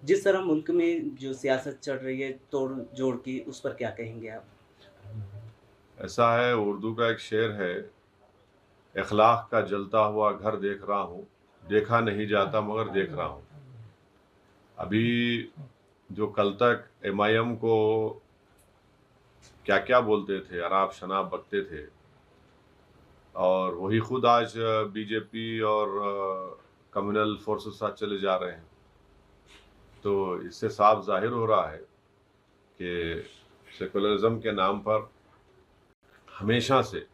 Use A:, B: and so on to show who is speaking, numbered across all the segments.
A: जिस तरह मुल्क में जो सियासत चल रही है तोड़-जोड़ की, उस पर क्या कहेंगे आप?
B: ऐसा है, उर्दू का एक शेर है, इख़्लाक़ का जलता हुआ घर देख रहा हूँ, देखा नहीं जाता मगर देख रहा हूँ। अभी जो कल तक एमआईएम को क्या-क्या बोलते थे, अनाप-शनाप बकते थे और वही खुद आज बीजेपी और कम्युनल फ़ोर्सेस के साथ चले जा रहे हैं। तो इससे साफ ज़ाहिर हो रहा है कि सेकुलरिज़्म के नाम पर हमेशा से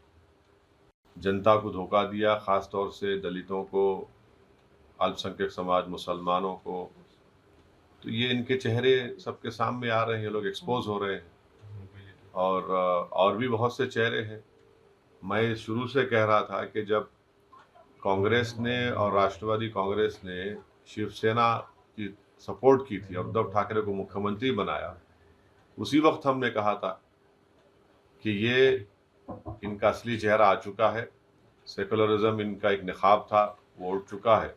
B: जनता को धोखा दिया, ख़ास तौर से दलितों को, अल्पसंख्यक समाज, मुसलमानों को। तो ये इनके चेहरे सबके सामने आ रहे हैं, ये लोग एक्सपोज़ हो रहे हैं और भी बहुत से चेहरे हैं। मैं शुरू से कह रहा था कि जब कांग्रेस ने और राष्ट्रवादी कांग्रेस ने शिवसेना की सपोर्ट की थी और उद्धव ठाकरे को मुख्यमंत्री बनाया, उसी वक़्त हमने कहा था कि ये इनका असली चेहरा आ चुका है, सेकुलरिज़्म इनका एक नकाब था, वो उठ चुका है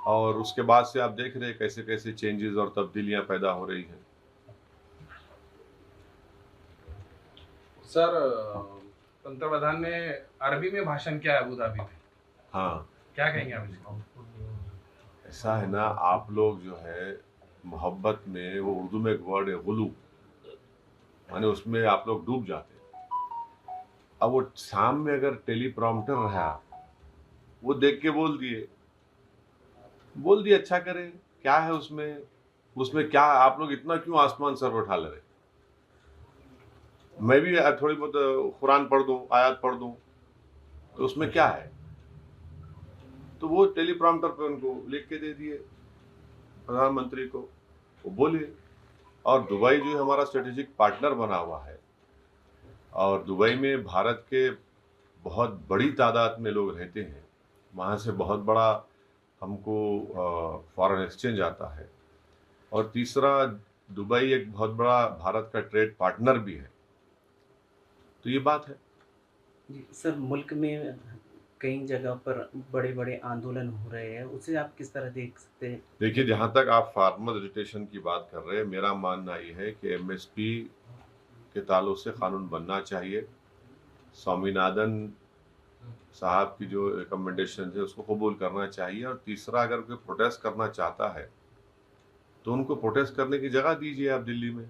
B: और उसके बाद से आप देख रहे हैं कैसे-कैसे चेंजेज़ और तब्दीलियाँ पैदा हो रही हैं।
C: सर, पंतप्रधान ने अरबी में भाषण किया अबू धाबी में।
B: हाँ,
C: क्या कहेंगे आप इसको?
B: ऐसा है ना, आप लोग जो है मोहब्बत में वो उर्दू में एक वर्ड है गुलू, माने उसमें आप लोग डूब जाते हैं। अब वो सामने अगर टेलीप्रॉम्प्टर रहा, वो देख के बोल दिए अच्छा करे, क्या है उसमें? उसमें क्या आप लोग इतना क्यों आसमान सर उठा ले रहे? मैं भी थोड़ी बहुत कुरान पढ़ दूँ, आयत पढ़ दूँ, तो उसमें क्या है? तो वो टेलीप्रॉम्प्टर पे उनको लिख के दे दिए प्रधानमंत्री को, वो बोले। और दुबई जो है हमारा स्ट्रेटेजिक पार्टनर बना हुआ है और दुबई में भारत के बहुत बड़ी तादाद में लोग रहते हैं। वहाँ से बहुत बड़ा हमको फॉरेन एक्सचेंज आता है और तीसरा दुबई एक बहुत बड़ा भारत का ट्रेड पार्टनर भी है। तो ये बात है।
A: जी, सर मुल्क में कई जगह पर बड़े-बड़े आंदोलन हो रहे हैं, उसे आप किस तरह देख सकते हैं?
B: देखिए, जहाँ तक आप फार्मर एजुटेशन की बात कर रहे हैं, मेरा मानना ये है कि एमएसपी के ताल्लुक से कानून बनना चाहिए। स्वामीनाथन साहब की जो रिकमेंडेशन है उसको कबूल करना चाहिए और तीसरा अगर कोई प्रोटेस्ट करना चाहता है, तो उनको प्रोटेस्ट करने की जगह दीजिए आप दिल्ली में।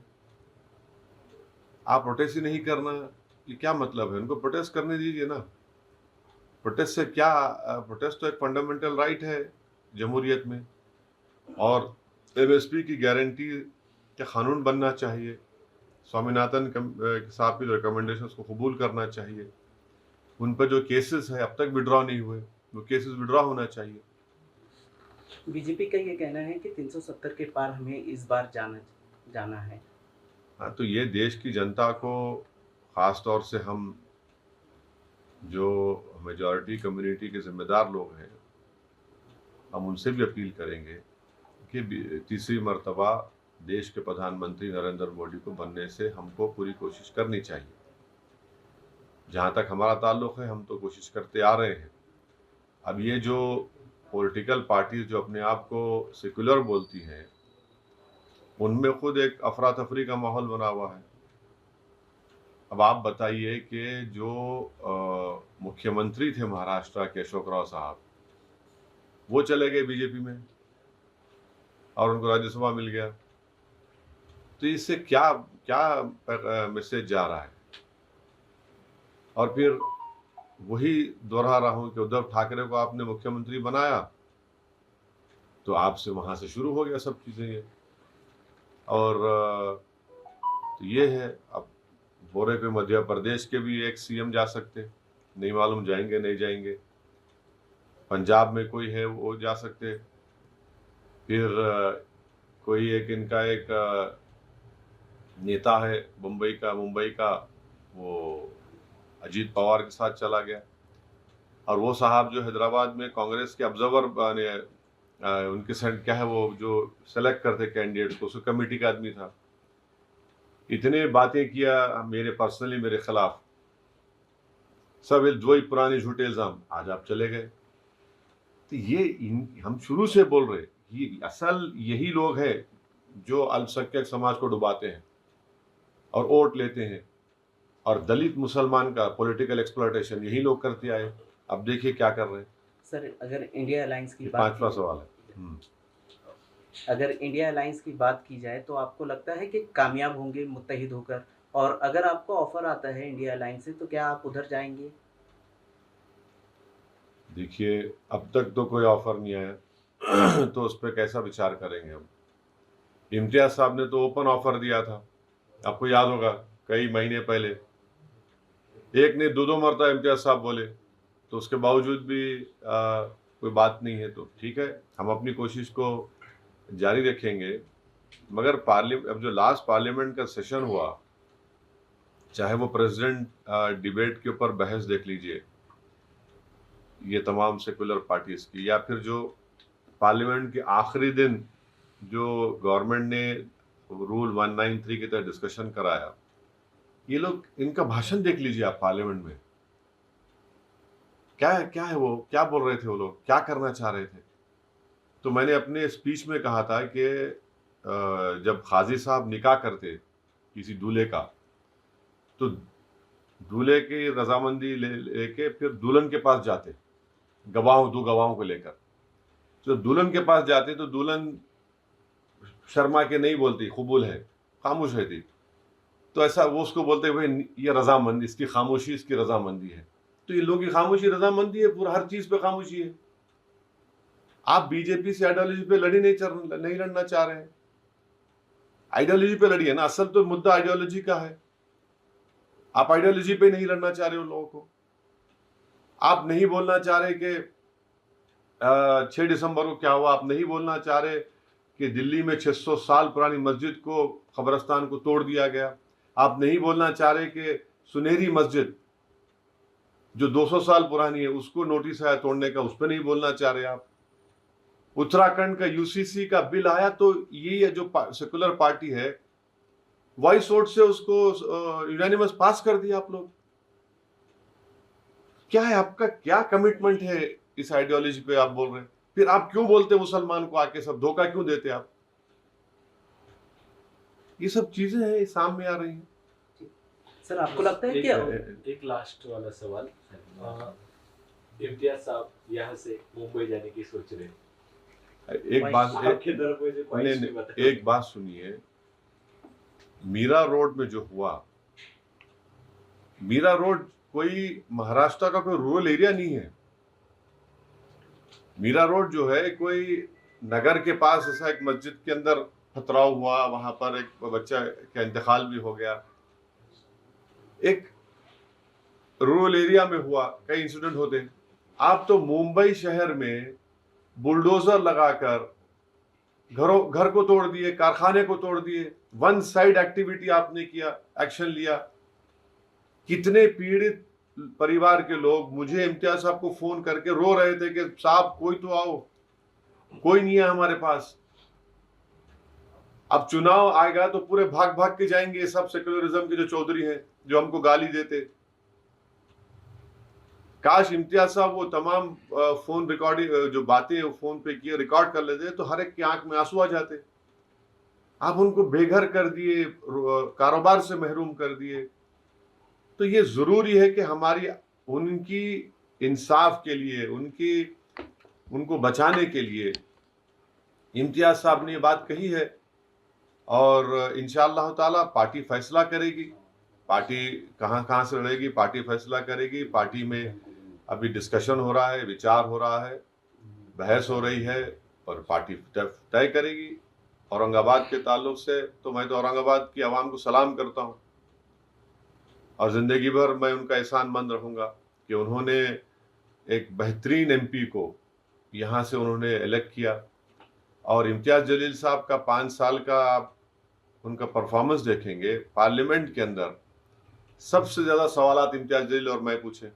B: आप प्रोटेस्ट ही नहीं करना, ये क्या मतलब है? उनको प्रोटेस्ट करने दीजिए ना। प्रोटेस्ट से क्या प्रोटेस्ट तो एक फंडामेंटल राइट है जमहूरियत में और एमएसपी की गारंटी का कानून बनना चाहिए। स्वामीनाथन साहब की जो रिकमेंडेशन उसको कबूल करना चाहिए। उन पर जो केसेस है अब तक विड्रॉ नहीं हुए, वो केसेस विड्रॉ होना चाहिए।
A: बीजेपी का ये कहना है कि 370 के पार हमें इस बार जाना जाना है।
B: हाँ, तो ये देश की जनता को ख़ास तौर से हम जो मेजॉरिटी कम्युनिटी के ज़िम्मेदार लोग हैं, हम उनसे भी अपील करेंगे कि तीसरी मर्तबा देश के प्रधानमंत्री नरेंद्र मोदी को बनने से हमको पूरी कोशिश करनी चाहिए। जहाँ तक हमारा ताल्लुक़ है, हम तो कोशिश करते आ रहे हैं। अब ये जो पॉलिटिकल पार्टीज़ जो अपने आप को सेक्युलर बोलती हैं, उनमें खुद एक अफरा-तफरी का माहौल बना हुआ है। अब आप बताइए कि जो मुख्यमंत्री थे महाराष्ट्र के अशोक राव साहब, वो चले गए बीजेपी में और उनको राज्यसभा मिल गया। तो इससे क्या क्या मैसेज जा रहा है? और फिर वही दोहरा रहा हूँ कि उद्धव ठाकरे को आपने मुख्यमंत्री बनाया, तो आपसे वहाँ से शुरू हो गया सब चीज़ें ये। और तो ये है, अब बोरे पे मध्य प्रदेश के भी एक सीएम जा सकते, नहीं मालूम जाएँगे, नहीं जाएँगे। पंजाब में कोई है वो जा सकते। फिर कोई एक इनका एक नेता है मुंबई का, वो अजीत पवार के साथ चला गया और वो साहब जो हैदराबाद में कांग्रेस के ऑब्जर्वर बने, उनके सेंट क्या है वो जो सेलेक्ट करते कैंडिडेट को, उसको कमेटी का आदमी था। इतने बातें किया मेरे पर्सनली मेरे खिलाफ, सब वही पुराने झूठे इल्ज़ाम, आज आप चले गए। तो ये हम शुरू से बोल रहे, असल यही लोग हैं जो अल्पसंख्यक समाज को डुबाते हैं और वोट लेते हैं, और दलित मुसलमान का पॉलिटिकल एक्सप्लॉयटेशन यही लोग करते आए। अब देखिए क्या कर रहे हैं।
A: सर अगर इंडिया अलायंस की
B: ये
A: बात
B: पांचवा
A: की
B: सवाल है।
A: अगर इंडिया अलायंस की बात की जाए तो आपको लगता है कि कामयाब होंगे मुत्तहिद होकर? और अगर आपको ऑफर आता है इंडिया अलायंस से तो क्या आप उधर जाएंगे?
B: देखिए, अब तक तो कोई ऑफर नहीं आया तो उस पर कैसा विचार करेंगे हम। इम्तियाज साहब ने तो ओपन ऑफर दिया था, आपको याद होगा, कई महीने पहले। एक ने दो मरतबा इम्तियाज साहब बोले, तो उसके बावजूद भी कोई बात नहीं है। तो ठीक है, हम अपनी कोशिश को जारी रखेंगे। मगर अब जो लास्ट पार्लियामेंट का सेशन हुआ, चाहे वो प्रेसिडेंट डिबेट के ऊपर बहस देख लीजिए, ये तमाम सेकुलर पार्टीज की, या फिर जो पार्लियामेंट के आखिरी दिन जो गवर्नमेंट ने रूल 193 के तहत डिस्कशन कराया, ये लोग, इनका भाषण देख लीजिए आप पार्लियामेंट में। क्या है वो, क्या बोल रहे थे वो लोग, क्या करना चाह रहे थे। तो मैंने अपने स्पीच में कहा था कि जब काजी साहब निकाह करते किसी दूल्हे का, तो दूल्हे की रजामंदी लेके फिर दुल्हन के पास जाते, दो गवाहों को लेकर। तो दुल्हन के पास जाते तो दुल्हन शर्मा के नहीं बोलती कबूल है, खामोश रहती। तो ऐसा वो उसको बोलते हुए, ये रजामंदी, इसकी खामोशी इसकी रजामंदी है। तो ये लोगों की खामोशी रजामंदी है, पूरा हर चीज पे खामोशी है। आप बीजेपी से आइडियोलॉजी पे नहीं लड़ना चाह रहे हैं, आइडियोलॉजी पे लड़िए ना। असल तो मुद्दा आइडियोलॉजी का है। आप आइडियोलॉजी पे नहीं लड़ना चाह रहे हो लोगों को। आप नहीं बोलना चाह रहे कि 6 दिसंबर को क्या हुआ। आप नहीं बोलना चाह रहे कि दिल्ली में 600 साल पुरानी मस्जिद को, कब्रस्तान को तोड़ दिया गया। आप नहीं बोलना चाह रहे कि सुनहरी मस्जिद जो 200 साल पुरानी है उसको नोटिस आया तोड़ने का, उस पर नहीं बोलना चाह रहे आप। उत्तराखंड का यूसीसी का बिल आया तो ये जो सेकुलर पार्टी है, वॉइस वोट से उसको यूनानिमस पास कर दिया आप लोग। क्या है आपका, क्या कमिटमेंट है इस आइडियोलॉजी पे आप बोल रहे हैं? फिर आप क्यों बोलते मुसलमान को आके सब धोखा क्यों देते आप? ये सब चीजें हैं सामने आ रही हैं।
A: सर आपको लगता है कि
D: एक लास्ट वाला सवाल, इम्तियाज साहब यहाँ से मुंबई जाने की सोच रहे हैं।
B: एक बात सुनिए, मीरा रोड में जो हुआ, मीरा रोड कोई महाराष्ट्र का कोई रूरल एरिया नहीं है। मीरा रोड जो है कोई नगर के पास ऐसा एक मस्जिद के अंदर पथराव हुआ, वहां पर एक बच्चा का इंतकाल भी हो गया। एक रूरल एरिया में हुआ, कई इंसिडेंट होते हैं। आप तो मुंबई शहर में बुलडोजर लगाकर घर को तोड़ दिए, कारखाने को तोड़ दिए। वन साइड एक्टिविटी आपने किया, एक्शन लिया। कितने पीड़ित परिवार के लोग मुझे इम्तियाज साहब को फोन करके रो रहे थे कि साहब कोई तो आओ, कोई नहीं है हमारे पास। अब चुनाव आएगा तो पूरे भाग भाग के जाएंगे ये सब सेक्युलरिज्म के जो चौधरी हैं, जो हमको गाली देते। काश इम्तियाज साहब वो तमाम फोन रिकॉर्डिंग जो बातें फोन पे किए रिकॉर्ड कर लेते तो हर एक की आंख में आंसू आ जाते। आप उनको बेघर कर दिए, कारोबार से महरूम कर दिए। तो ये जरूरी है कि हमारी उनकी इंसाफ के लिए, उनको बचाने के लिए इम्तियाज साहब ने ये बात कही है। और इंशाअल्लाह ताला पार्टी फैसला करेगी, पार्टी कहाँ से लड़ेगी, पार्टी फैसला करेगी। पार्टी में अभी डिस्कशन हो रहा है, विचार हो रहा है, बहस हो रही है और पार्टी तय करेगी। औरंगाबाद के ताल्लुक से तो मैं तो औरंगाबाद की आवाम को सलाम करता हूँ और ज़िंदगी भर मैं उनका एहसानमंद रहूँगा कि उन्होंने एक बेहतरीन एमपी को यहाँ से उन्होंने इलेक्ट किया। और इम्तियाज़ जलील साहब का 5 साल का आप उनका परफॉर्मेंस देखेंगे पार्लियामेंट के अंदर, सबसे ज़्यादा सवालात इम्तियाज़ जलील और मैं पूछे।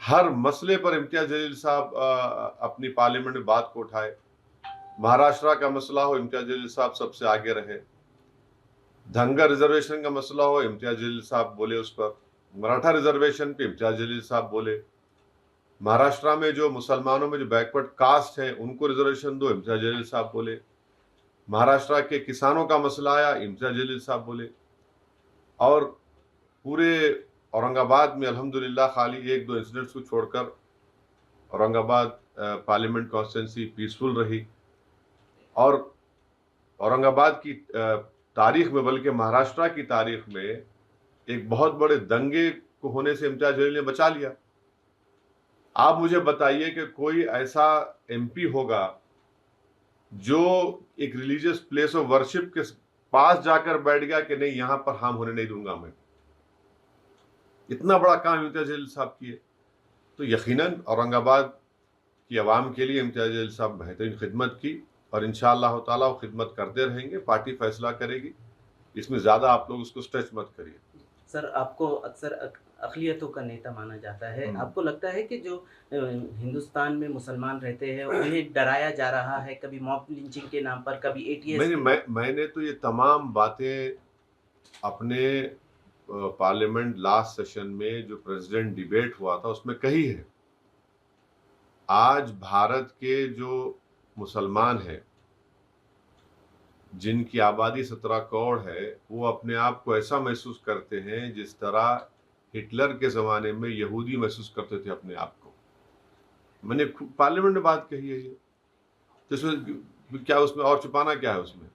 B: हर मसले पर इम्तियाज़ जलील साहब अपनी पार्लियामेंट में बात को उठाए। महाराष्ट्र का मसला हो, इम्तियाज़ जलील साहब सबसे आगे रहे। धनगर रिजर्वेशन का मसला हो, इम्तियाज़ जलील साहब बोले उस पर। मराठा रिजर्वेशन पे इम्तियाज़ जलील साहब बोले। महाराष्ट्र में जो मुसलमानों में जो बैकवर्ड कास्ट है उनको रिजर्वेशन दो, इम्तियाज जलील साहब बोले। महाराष्ट्र के किसानों का मसला आया, इम्तियाज जलील साहब बोले। और पूरे औरंगाबाद में अल्हम्दुलिल्लाह खाली 1-2 इंसिडेंट्स को छोड़कर औरंगाबाद पार्लियामेंट कॉन्स्टिट्यूंसी पीसफुल रही। और औरंगाबाद की तारीख में, बल्कि महाराष्ट्र की तारीख में एक बहुत बड़े दंगे को होने से इम्तियाज जलील ने बचा लिया। आप मुझे बताइए कि कोई ऐसा एमपी होगा जो एक रिलीजियस प्लेस ऑफ वर्शिप के पास जाकर बैठ गया कि नहीं, यहां पर हार्म होने नहीं दूंगा मैं। इतना बड़ा काम इम्तियाज जलील साहब किए, तो यकीनन औरंगाबाद की आवाम के लिए इम्तियाज जलील साहब बेहतरीन खिदमत की और इंशाअल्लाह ताला वो खिदमत करते रहेंगे। पार्टी फैसला करेगी, इसमें ज़्यादा आप लोग उसको स्ट्रेच मत करिए।
A: सर, आपको अक्सर अक़लियतों का नेता माना जाता है। आपको लगता है कि जो हिंदुस्तान में मुसलमान रहते हैं उन्हें डराया जा रहा है, कभी मॉब लिंचिंग के नाम पर, कभी एटीएस?
B: मैंने तो ये तमाम बातें अपने पार्लियामेंट लास्ट सेशन में जो प्रेसिडेंट डिबेट हुआ था उसमें कही है। आज भारत के जो मुसलमान हैं जिनकी आबादी 17 करोड़ है, वो अपने आप को ऐसा महसूस करते हैं जिस तरह हिटलर के ज़माने में यहूदी महसूस करते थे अपने आप को। मैंने पार्लियामेंट में बात कही है ये, तो क्या उसमें और छुपाना क्या है उसमें?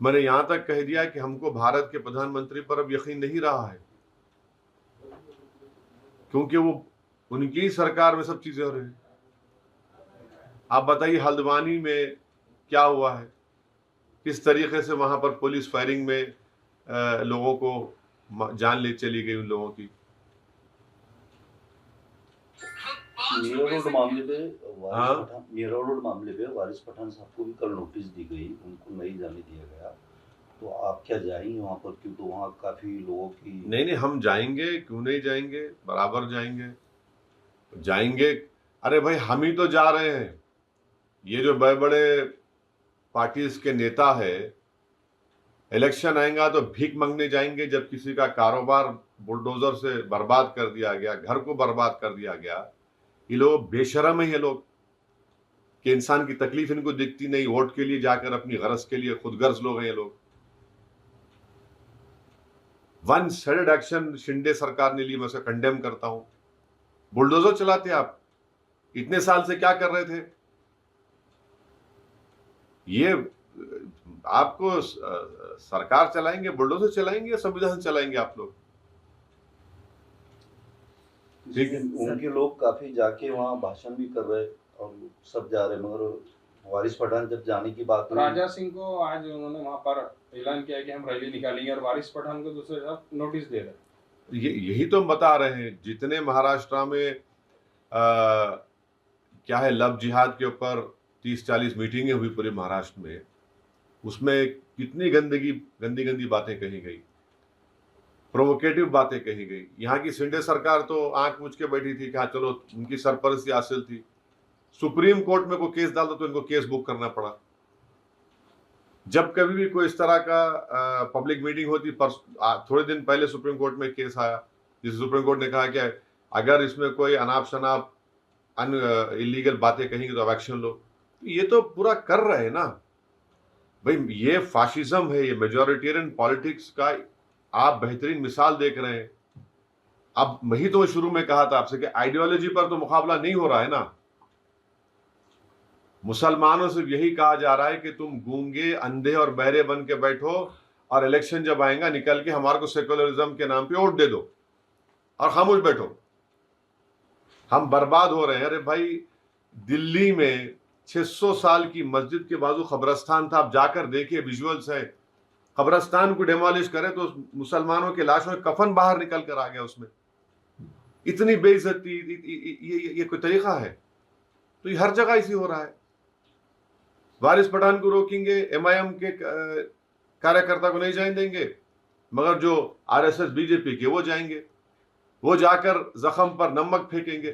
B: मैंने यहाँ तक कह दिया कि हमको भारत के प्रधानमंत्री पर अब यकीन नहीं रहा है, क्योंकि वो उनकी ही सरकार में सब चीज़ें हो रही हैं। आप बताइए हल्द्वानी में क्या हुआ है, किस तरीके से वहाँ पर पुलिस फायरिंग में लोगों को जान ले चली गई उन लोगों की।
E: मीरा रोड मामले पे वारिस पठान साहब को भी कल नोटिस दी गई, उनको नहीं जाने दिया गया। तो आप क्या जाएंगे वहाँ पर? क्यों, तो वहाँ काफी लोगों की।
B: नहीं, हम जाएंगे, क्यों नहीं जाएंगे, बराबर जाएंगे। अरे भाई, हम ही तो जा रहे हैं। ये जो बड़े बड़े पार्टीज के नेता है, इलेक्शन आएगा तो भीख मांगने जाएंगे, जब किसी का कारोबार बुलडोजर से बर्बाद कर दिया गया, घर को बर्बाद कर दिया गया। ये लोग बेशरम है, ये लोग कि इंसान की तकलीफ इनको दिखती नहीं, वोट के लिए जाकर अपनी गरज के लिए खुदगर्ज लोग हैं ये लोग। वन साइडेड एक्शन शिंदे सरकार ने ली, मैं उसे कंडेम करता हूं। बुलडोजर चलाते आप, इतने साल से क्या कर रहे थे? ये आपको सरकार चलाएंगे, बुलडोजर चलाएंगे या संविधान चलाएंगे आप लोग?
E: ठीक है, उनके लोग काफी जाके वहाँ भाषण भी कर रहे और सब जा रहे, मगर वारिस पठान जब जाने की बात हुई,
C: राजा सिंह को आज उन्होंने वहाँ पर ऐलान किया कि हम रैली निकालेंगे और वारिस पठान को दूसरे तरफ नोटिस दे रहे।
B: यही तो हम बता रहे हैं। जितने महाराष्ट्र में क्या है, लव जिहाद के ऊपर 30-40 मीटिंगें हुई पूरे महाराष्ट्र में, उसमें कितनी गंदी बातें कही गई, प्रोवोकेटिव बातें कही गई। यहाँ की शिंदे सरकार तो आंख मूंझ के बैठी थी कि हाँ चलो, उनकी सरपरस्ती हासिल थी। सुप्रीम कोर्ट में कोई केस डालता तो इनको केस बुक करना पड़ा। जब कभी भी कोई इस तरह का पब्लिक मीटिंग होती, पर थोड़े दिन पहले सुप्रीम कोर्ट में केस आया जिसे सुप्रीम कोर्ट ने कहा कि अगर इसमें कोई अनाप शनाप इलीगल बातें कहेंगे तो एक्शन लो। ये तो पूरा कर रहे हैं ना भाई, ये फाशिज्म है, ये मेजॉरिटेरियन पॉलिटिक्स का आप बेहतरीन मिसाल देख रहे हैं। अब वही तो शुरू में कहा था आपसे कि आइडियोलॉजी पर तो मुकाबला नहीं हो रहा है ना। मुसलमानों से यही कहा जा रहा है कि तुम गूंगे, अंधे और बहरे बन के बैठो और इलेक्शन जब आएगा निकल के हमारे को सेकुलरिज्म के नाम पे वोट दे दो और खामोश बैठो। हम बर्बाद हो रहे हैं। अरे भाई, दिल्ली में 600 साल की मस्जिद के बाजू कब्रस्तान था, आप जाकर देखिए, विजुअल्स है। कब्रस्तान को डेमोलिश करे तो मुसलमानों के लाशों में कफन बाहर निकल कर आ गया उसमें। इतनी बेइज्जती, ये कोई तरीका है? तो ये हर जगह इसी हो रहा है। वारिस पठान को रोकेंगे, एमआईएम के कार्यकर्ता को नहीं जाने देंगे, मगर जो आरएसएस बीजेपी के वो जाएंगे, वो जाकर जख्म पर नमक फेंकेंगे।